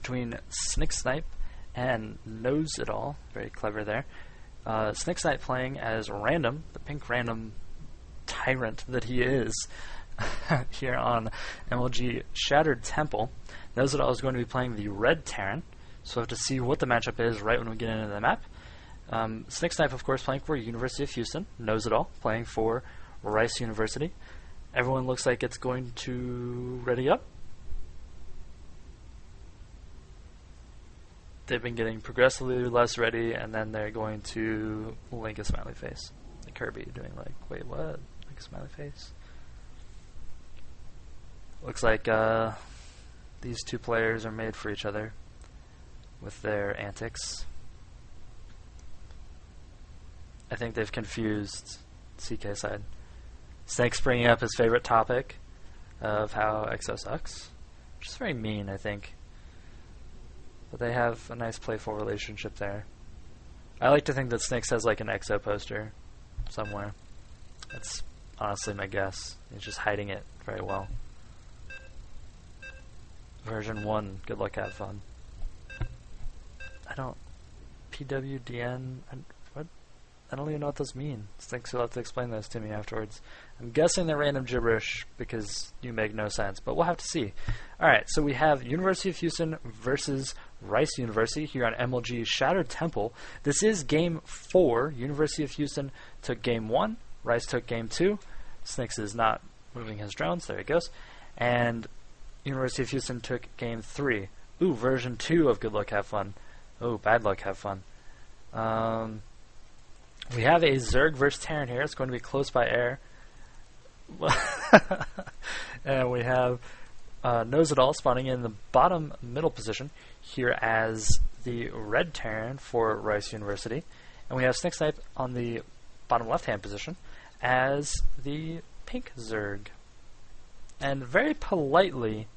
between Snick Snipe and Knows It All. Very clever there. Snick Snipe playing as Random, the pink random tyrant that he is, here on MLG Shattered Temple. Knows It All is going to be playing the red Terran, so we'll have to see what the matchup is right when we get into the map. Snick Snipe, of course, playing for University of Houston. Knows It All playing for Rice University. Everyone looks like it's going to ready up. They've been getting progressively less ready, and then they're going to link a smiley face. Like Kirby doing like, wait, what? Like a smiley face? Looks like these two players are made for each other with their antics. I think they've confused CK side. Snake's bringing up his favorite topic of how EXO sucks, which is very mean, I think. But they have a nice playful relationship there. I like to think that Snakes has like an EXO poster somewhere. That's honestly my guess. He's just hiding it very well. Version 1, good luck, have fun. I don't... PWDN... What? I don't even know what those mean. Snakes will have to explain those to me afterwards. I'm guessing they're random gibberish because you make no sense, but we'll have to see. Alright, so we have University of Houston versus Rice University here on MLG Shattered Temple. This is Game 4. University of Houston took Game 1. Rice took Game 2. Snakes is not moving his drones. There he goes. And University of Houston took Game 3. Ooh, version 2 of Good Luck, Have Fun. Oh, Bad Luck, Have Fun. We have a Zerg versus Terran here. It's going to be close by air. And we have Knows It All spawning in the bottom middle position here as the red Terran for Rice University. And we have Snick Snipe on the bottom left-hand position as the pink Zerg. And very politely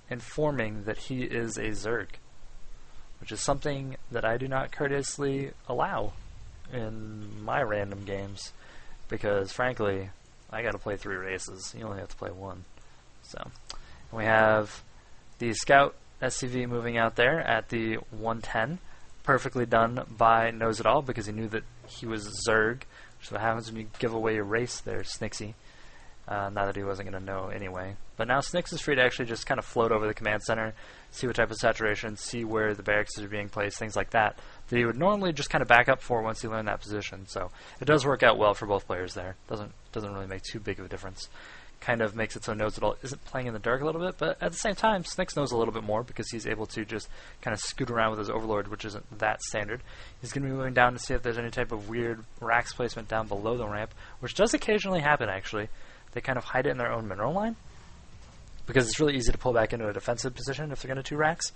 informing that he is a Zerg, which is something that I do not courteously allow in my random games, because frankly I gotta play 3 races. You only have to play 1. So we have the Scout SCV moving out there at the 110, perfectly done by Knows It All because he knew that he was Zerg, which is what happens when you give away your race there, Snixy. Not that he wasn't going to know anyway. But now Snix is free to actually just kind of float over the command center, see what type of saturation, see where the barracks are being placed, things like that he would normally just kind of back up for once he learned that position. So it does work out well for both players there. Doesn't really make too big of a difference. Kind of makes it so Knows It All isn't playing in the dark a little bit, but at the same time, Snix knows a little bit more because he's able to just kind of scoot around with his Overlord, which isn't that standard. He's going to be moving down to see if there's any type of weird racks placement down below the ramp, which does occasionally happen, actually. They kind of hide it in their own mineral line because it's really easy to pull back into a defensive position if they're going to 2 racks.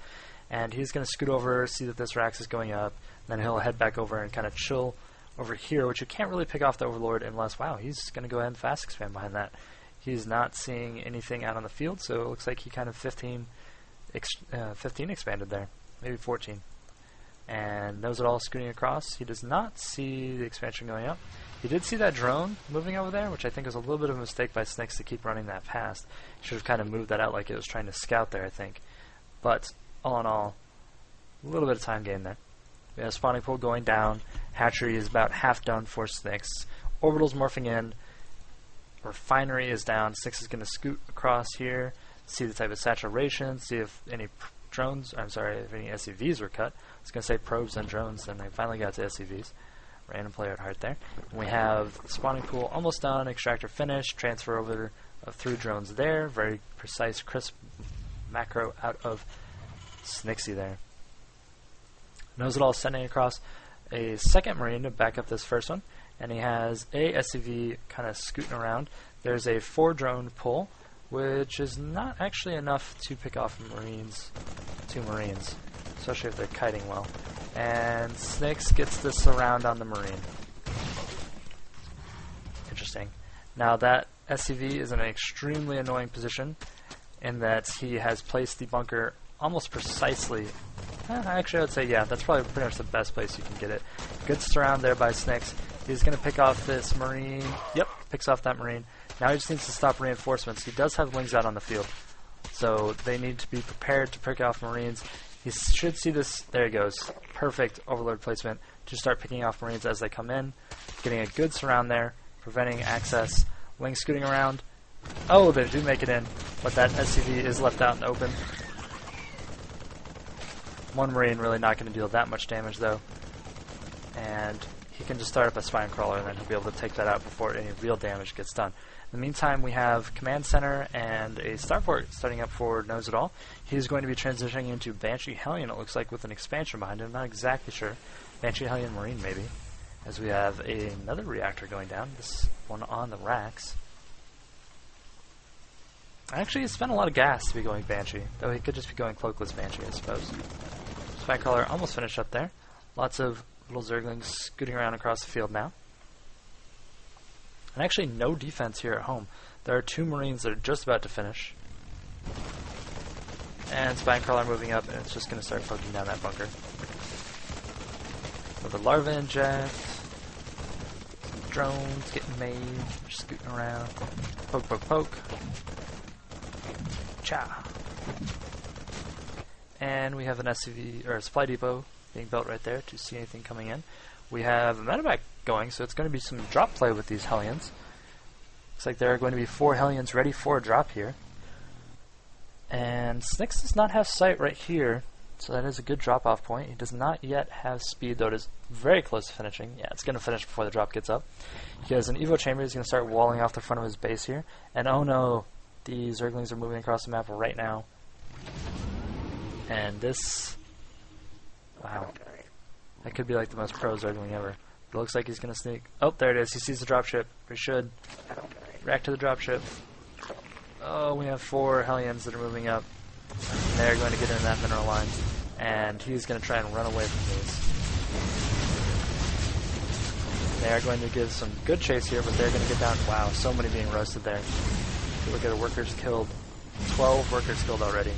And he's going to scoot over, see that this racks is going up, then he'll head back over and kind of chill over here, which you can't really pick off the Overlord unless, wow, he's going to go ahead and fast expand behind that. He's not seeing anything out on the field, so it looks like he kind of 15 expanded there, maybe 14. And Knows It All scooting across. He does not see the expansion going up. He did see that drone moving over there, which I think was a little bit of a mistake by Snix to keep running that past. He should have kind of moved that out like it was trying to scout there, I think. But all in all, a little bit of time gain there. We have spawning pool going down. Hatchery is about half done for Snix. Orbital's morphing in. Refinery is down. Snix is going to scoot across here, see the type of saturation, see if any drones, I'm sorry, if any SCVs were cut. I was going to say probes and drones, and they finally got to SCVs. Random player at heart there. And we have spawning pool almost done, extractor finished, transfer over of 3 drones there. Very precise, crisp macro out of Snixy there. Knows It All sending across a second Marine to back up this first one. And he has a SCV kind of scooting around. There's a 4 drone pull, which is not actually enough to pick off Marines, 2 Marines, especially if they're kiting well. And Snix gets the surround on the Marine. Interesting. Now that SCV is in an extremely annoying position in that he has placed the bunker almost precisely. Actually, I would say, yeah, that's probably pretty much the best place you can get it. Good surround there by Snix. He's going to pick off this Marine. Yep, picks off that Marine. Now he just needs to stop reinforcements. He does have wings out on the field, so they need to be prepared to pick off Marines. He should see this. There he goes. Perfect overlord placement to start picking off Marines as they come in. Getting a good surround there, preventing access. Wing scooting around. Oh, they do make it in, but that SCV is left out in the open. One Marine really not going to deal that much damage though. And he can just start up a spine crawler and then he'll be able to take that out before any real damage gets done. In the meantime, we have Command Center and a Starport starting up for Knows It All. He's going to be transitioning into Banshee Hellion, it looks like, with an expansion behind him. Not exactly sure. Banshee Hellion Marine, maybe. As we have another reactor going down, this one on the racks. Actually, he spent a lot of gas to be going Banshee, though he could just be going Cloakless Banshee, I suppose. Spycrawler almost finished up there. Lots of little Zerglings scooting around across the field now. And actually no defense here at home. There are 2 Marines that are just about to finish. And Spycrawler moving up, and it's just going to start poking down that bunker. With the larva inject. Drones getting made. Just scooting around. Poke, poke, poke. Cha. And we have an SCV, or a supply depot being built right there to see anything coming in. We have a medevac going, so it's going to be some drop play with these Hellions. Looks like there are going to be 4 Hellions ready for a drop here. And Snyx does not have sight right here, so that is a good drop-off point. He does not yet have speed, though it is very close to finishing. Yeah, it's going to finish before the drop gets up. He has an Evo chamber. He's going to start walling off the front of his base here. And oh no, the Zerglings are moving across the map right now. And this... wow. That could be like the most pro Zergling ever. It looks like he's going to sneak. Oh, there it is. He sees the dropship. He should react to the dropship. Oh, we have 4 Hellions that are moving up. And they're going to get in that mineral line. And he's going to try and run away from these. They are going to give some good chase here, but they're going to get down. Wow, so many being roasted there. Look at the workers killed. 12 workers killed already.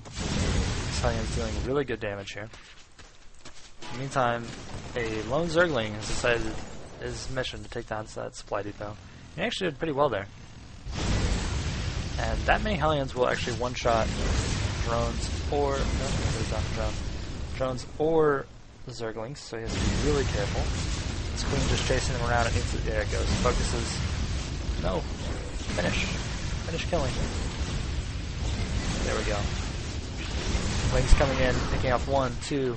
This Hellion's doing really good damage here. In the meantime, a lone Zergling has decided his mission to take down that supply depot. He actually did pretty well there. And that many Hellions will actually one-shot drones or... drones or the Zerglings, so he has to be really careful. This Queen just chasing him around. It needs to... there it goes. Focuses... no. Finish. Finish killing. There we go. Wings coming in, picking off 1, 2...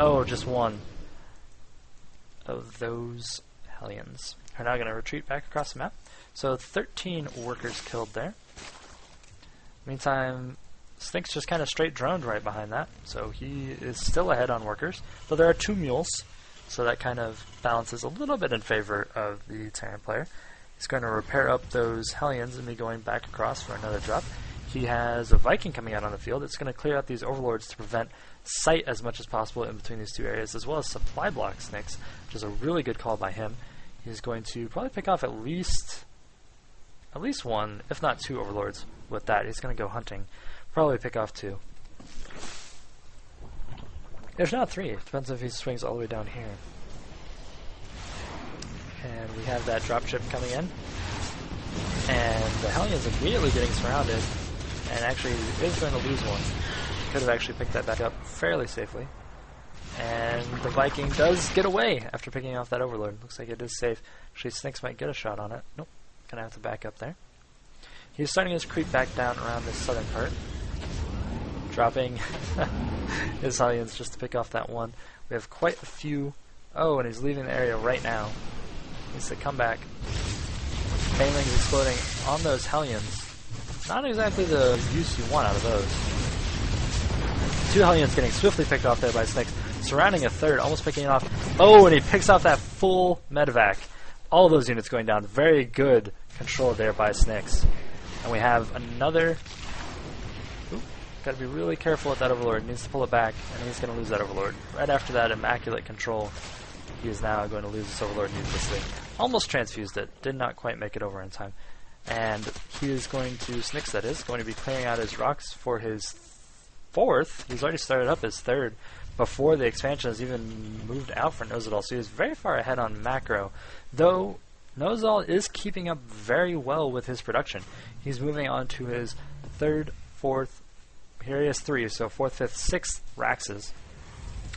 oh, just 1 of those Hellions. Are now going to retreat back across the map. So 13 workers killed there. Meantime, Snyx just kind of straight droned right behind that. So he is still ahead on workers. Though there are 2 mules, so that kind of balances a little bit in favor of the Terran player. He's going to repair up those Hellions and be going back across for another drop. He has a Viking coming out on the field. It's going to clear out these overlords to prevent sight as much as possible in between these 2 areas, as well as supply block Snyx, which is a really good call by him. He's going to probably pick off at least 1, if not 2 overlords with that. He's going to go hunting. Probably pick off 2. There's not 3. It depends if he swings all the way down here. And we have that dropship coming in. And the Hellion's immediately getting surrounded. And actually is going to lose one. Could have actually picked that back up fairly safely. And the Viking does get away after picking off that overlord. Looks like it is safe. Actually, Snyx might get a shot on it. Nope. Gonna have to back up there. He's starting his creep back down around this southern part. Dropping his Hellions just to pick off that one. We have quite a few. Oh, and he's leaving the area right now. He needs to come back. Banelings exploding on those Hellions. Not exactly the use you want out of those. 2 Hellions getting swiftly picked off there by Snyx. Surrounding a 3rd, almost picking it off. Oh, and he picks off that full medevac. All of those units going down. Very good control there by Snyx. And we have another... got to be really careful with that overlord. He needs to pull it back, and he's going to lose that overlord. Right after that immaculate control, he is now going to lose this overlord needlessly. Almost transfused it. Did not quite make it over in time. And he is going to... Snyx, that is, going to be clearing out his rocks for his 4th. He's already started up his 3rd before the expansion has even moved out for Knows It All. So he's very far ahead on macro. Though Knows It All is keeping up very well with his production. He's moving on to his 3rd, 4th, here he has 3, so 4th, 5th, 6th Raxes.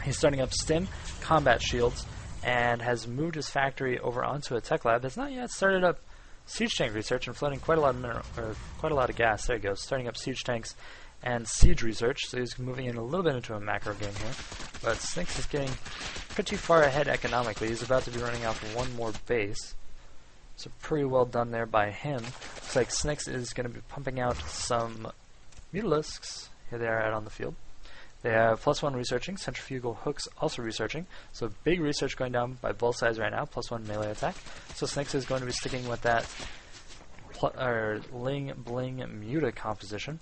He's starting up Stim, Combat Shields, and has moved his factory over onto a tech lab. Has not yet started up Siege Tank research and flooding quite a lot of gas. There he goes, starting up Siege Tanks and Siege research, so he's moving in a little bit into a macro game here. But Snix is getting pretty far ahead economically. He's about to be running off one more base. So pretty well done there by him. Looks like Snix is going to be pumping out some Mutalisks. Here they are out on the field. They have +1 researching, centrifugal hooks also researching. So big research going down by both sides right now, +1 melee attack. So Snix is going to be sticking with that Ling Bling Muta composition.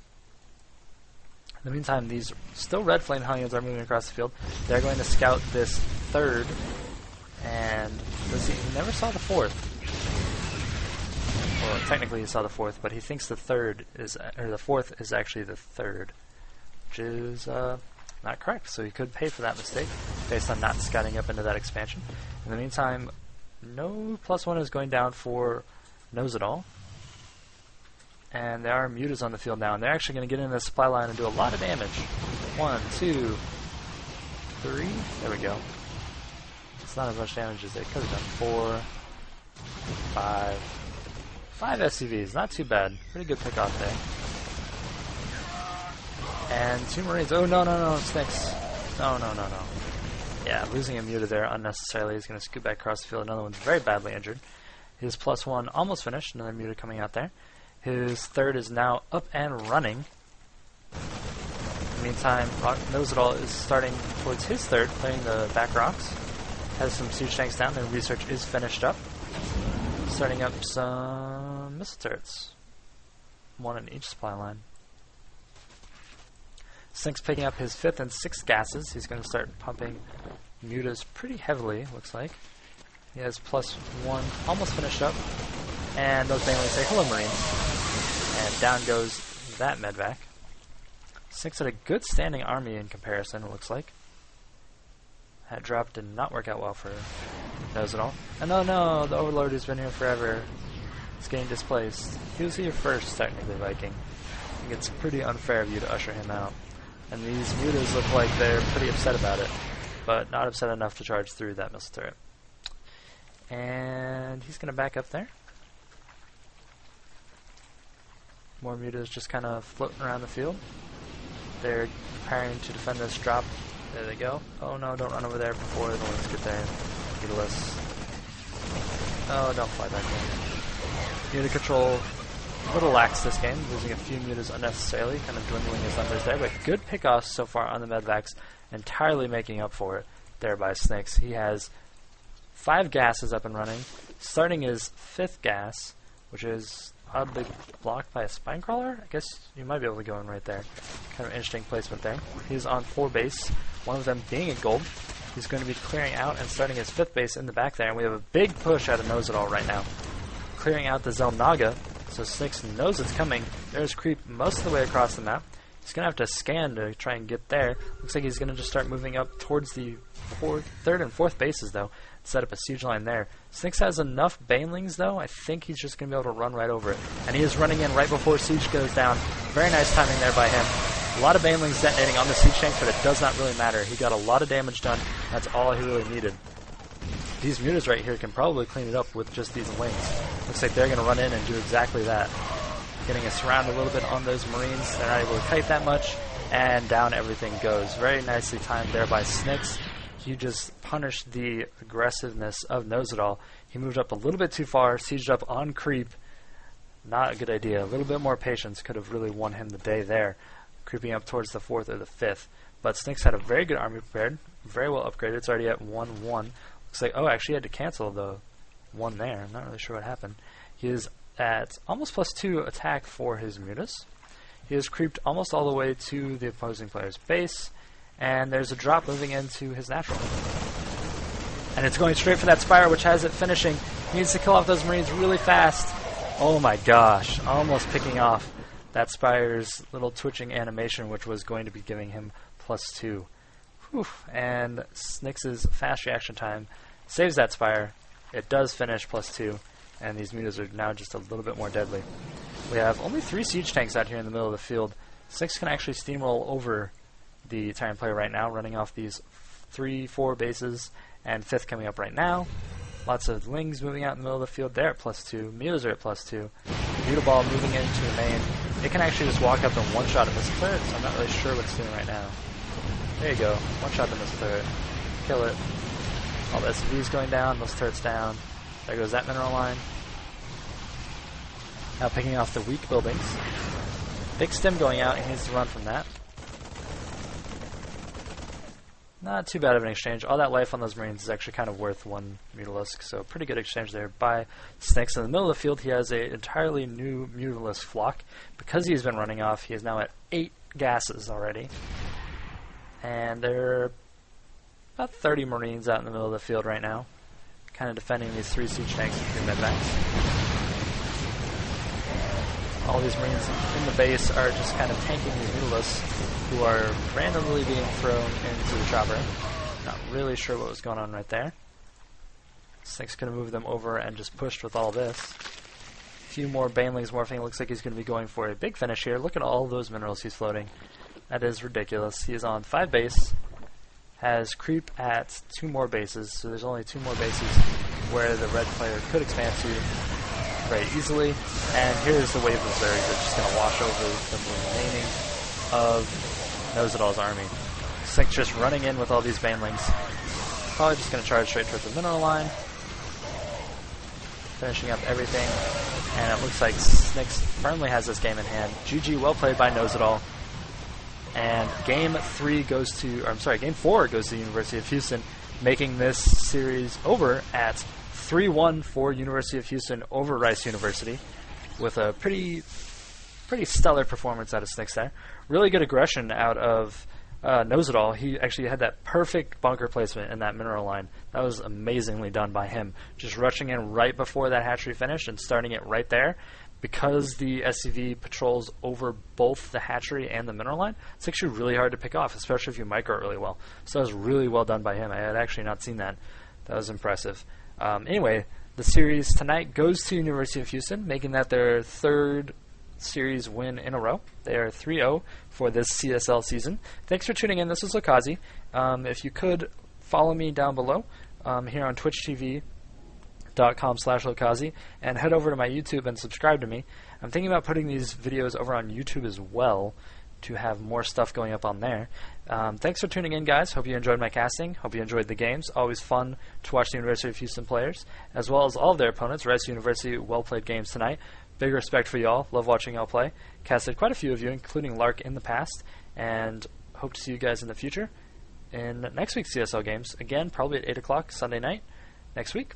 In the meantime, these still red Flame Hellions are moving across the field. They're going to scout this 3rd, and he never saw the 4th. Well, technically he saw the 4th, but he thinks the 4th is actually the 3rd, which is not correct. So he could pay for that mistake based on not scouting up into that expansion. In the meantime, no +1 is going down for Knows It All. And there are Mutas on the field now, and they're actually going to get into the supply line and do a lot of damage. 1, 2, 3. There we go. It's not as much damage as they could have done. 4, 5. 5 SCVs. Not too bad. Pretty good pick off there. And 2 Marines. Oh, no, Snix. No. Yeah, losing a Muta there unnecessarily. He's going to scoot back across the field. Another one's very badly injured. His +1 almost finished. Another Muta coming out there. His 3rd is now up and running. In the meantime, Knows It All is starting towards his 3rd, playing the back rocks. Has some siege tanks down. Their research is finished up. Starting up some missile turrets. 1 in each supply line. Snix picking up his 5th and 6th gases. He's going to start pumping Mutas pretty heavily, looks like. He has +1 almost finished up. And those banelings say, hello, Marines. And down goes that medvac. Snix had a good standing army in comparison, it looks like. That drop did not work out well for Knows It All. And oh no, the Overlord who's been here forever is getting displaced. He was here first, technically, Viking. I think it's pretty unfair of you to usher him out. And these Mutas look like they're pretty upset about it, but not upset enough to charge through that missile turret. And he's going to back up there. More Mutas just kind of floating around the field. They're preparing to defend this drop. There they go. Oh no, don't run over there before the ones get there. Mutalisk. Oh, don't fly back there. Muta control a little lax this game, losing a few Mutas unnecessarily, kind of dwindling his numbers there, but good pickoffs so far on the medvacs, entirely making up for it there by Snix. He has 5 gases up and running, starting his 5th gas, which is oddly blocked by a Spinecrawler. I guess you might be able to go in right there. Kind of interesting placement there. He's on 4 base, one of them being a gold. He's going to be clearing out and starting his 5th base in the back there, and we have a big push out of Knows It All right now. Clearing out the Zelnaga, so Snix knows it's coming. There's creep most of the way across the map. He's going to have to scan to try and get there. Looks like he's going to just start moving up towards the 3rd and 4th bases, though, to set up a siege line there. Snix has enough banelings, though. I think he's just going to be able to run right over it. And he is running in right before siege goes down. Very nice timing there by him. A lot of banelings detonating on the siege tank, but it does not really matter. He got a lot of damage done. That's all he really needed. These Mutas right here can probably clean it up with just these wings. Looks like they're going to run in and do exactly that. Getting us around a little bit on those Marines. They're not able to kite that much, and down everything goes. Very nicely timed there by Snix. He just punished the aggressiveness of Knows It All. He moved up a little bit too far, sieged up on creep. Not a good idea. A little bit more patience could have really won him the day there, creeping up towards the 4th or the 5th. But Snix had a very good army prepared, very well upgraded. It's already at 1-1. Looks like, oh, actually he had to cancel the 1 there. I'm not really sure what happened. He is at almost +2 attack for his Mutas. He has creeped almost all the way to the opposing player's base, and there's a drop moving into his natural. And it's going straight for that Spire, which has it finishing. He needs to kill off those Marines really fast. Oh my gosh, almost picking off that Spire's little twitching animation, which was going to be giving him +2. Whew. And Snix's fast reaction time saves that Spire. It does finish +2. And these Mutas are now just a little bit more deadly. We have only 3 siege tanks out here in the middle of the field. Snakes can actually steamroll over the Tyrant player right now, running off these 3-4 bases, and 5th coming up right now. Lots of Lings moving out in the middle of the field. They're at +2. Mews are at +2. Beetle Ball moving into the main. It can actually just walk up and one-shot at this turret, so I'm not really sure what it's doing right now. There you go. One-shot in this turret. Kill it. All the SCVs going down. Those turrets down. There goes that mineral line. Now picking off the weak buildings. Big stim going out. He needs to run from that. Not too bad of an exchange. All that life on those Marines is actually kind of worth 1 Mutalisk, so pretty good exchange there by Snakes. In the middle of the field, he has an entirely new Mutalisk flock. Because he's been running off, he is now at 8 gases already. And there are about 30 Marines out in the middle of the field right now, kind of defending these 3 siege tanks and 3 medvacs. All these Marines in the base are just kind of tanking these Mutalisks, who are randomly being thrown into the chopper. Not really sure what was going on right there. Snake's going to move them over and just pushed with all this. A few more Banelings morphing. It looks like he's going to be going for a big finish here. Look at all those minerals he's floating. That is ridiculous. He is on 5 base, has creep at 2 more bases, so there's only 2 more bases where the red player could expand to very easily. And here's the wave of Zerg that's just going to wash over the remaining of Knows-It-All's army. Snake just running in with all these Banelings. Probably just going to charge straight towards the mineral line. Finishing up everything. And it looks like Snakes firmly has this game in hand. GG, well played by Knows-It-All. And game 4 goes to the University of Houston, making this series over at 3-1 for University of Houston over Rice University, with a pretty stellar performance out of Snakes there. Really good aggression out of Knows-It-All. He actually had that perfect bunker placement in that mineral line. That was amazingly done by him. Just rushing in right before that hatchery finished and starting it right there. Because the SCV patrols over both the hatchery and the mineral line, it's actually really hard to pick off, especially if you micro it really well. So that was really well done by him. I had actually not seen that. That was impressive. Anyway, the series tonight goes to University of Houston, making that their 3rd series win in a row. They are 3-0 for this CSL season. Thanks for tuning in. This is Lokazi. If you could follow me down below here on Twitch TV.com/Lokazi and head over to my YouTube and subscribe to me. I'm thinking about putting these videos over on YouTube as well to have more stuff going up on there. Thanks for tuning in, guys. Hope you enjoyed my casting. Hope you enjoyed the games. Always fun to watch the University of Houston players, as well as all of their opponents. Rice University, well-played games tonight. Big respect for y'all. Love watching y'all play. Casted quite a few of you, including Lark in the past, and hope to see you guys in the future in next week's CSL games. Again, probably at 8 o'clock Sunday night next week.